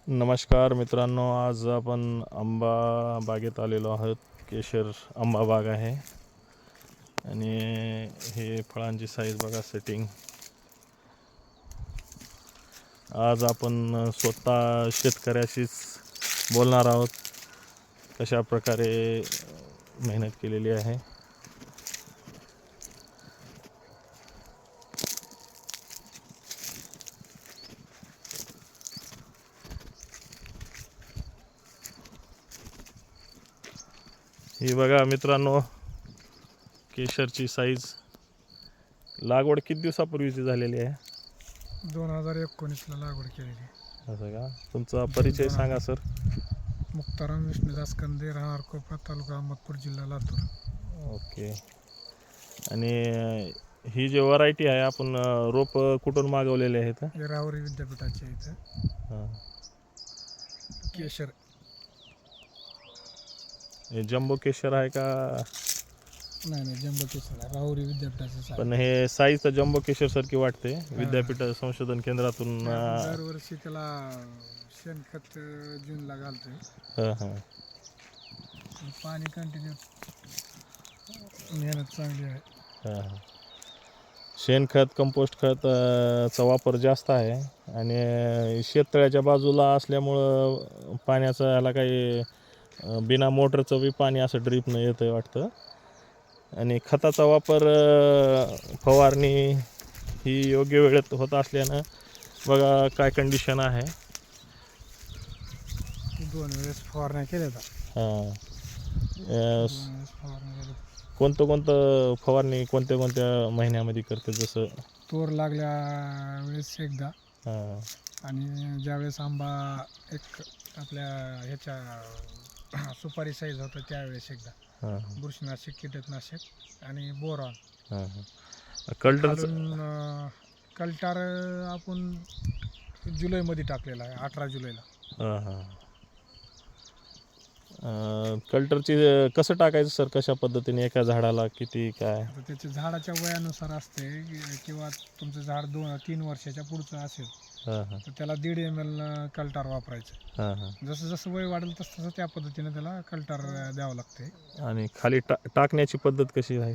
नमस्कार मित्रांनो, आज आपण आंबा बागेत आलेलो आहोत. केशर आंबा बाग आहे आणि हे फळांची साईज बघा, सेटिंग. आज आपण स्वतः शेतकऱ्याशीच बोलणार आहोत, कशा प्रकारे मेहनत केलेली आहे. ही बघा मित्रांनो, केशरची साईज. लागवड किती दिवसापूर्वीची झालेली आहे? 2019ला लागवड केलेली. असं का? तुमचा परिचय सांगा सर. मुक्ताराम विष्णुदास कंदे, राहणार कोपरा, तालुका अहमदपूर, जिल्हा लातूर. ओके. आणि ही जी व्हरायटी आहे, आपण रोप कुठून मागवलेले आहेत? हे राहुरी विद्यापीठाच्या इथं हां. केशर. हे जम्बो केशर आहे का? नाही जम्बो केशर आहे, राहुरी विद्यापीठाचं. पण हे साईज तर जम्बो केशर सारखी वाटते. विद्यापीठ संशोधन केंद्रातून दरवर्षी त्याला शेणखत जूनला घालतोय. हां हां. पाणी कंटिन्यू, मेहनत चांगली आहे. हां हां. शेणखत, कंपोस्ट खत चा वापर जास्त आहे आणि शेततळ्याच्या बाजूला असल्यामुळं पाण्याचं ह्याला काही बिना मोटरचं बी पाणी असं ड्रीपनं येतं आहे वाटतं. आणि खताचा वापर, फवारणी ही योग्य वेळेत होत असल्यानं बघा काय कंडिशन आहे. 2 वेळेस फवारण्या केल्या. हां. फवारण्या केल्या. कोणतं फवारणी कोणत्या महिन्यामध्ये करते? जसं तोर लागल्या वेळेस एकदा, हां आणि ज्यावेळेस आंबा एक आपल्या ह्याच्या सुपारी साईज होतं त्यावेळेस एकदा. हां बुरशीनाशक, कीटकनाशक आणि बोरॉन. हां हां. कल्टार आपण जुलैमध्ये टाकलेला आहे, 18 जुलैला. हां हां. कल्टरची कसं टाकायचं सर? कशा पद्धतीने? एका झाडाला किती काय? आता त्याच्या झाडाच्या वयानुसार असते, किंवा तुमचं झाड 2-3 वर्षाच्या पुढचं असेल हां हां. तर त्याला 1.5 ml कल्टार वापरायचं. हां हां. जसं जसं वय वाढेल तसं तसं त्या पद्धतीने त्याला कल्टार द्यावं लागते. आणि खाली टाकण्याची पद्धत कशी आहे?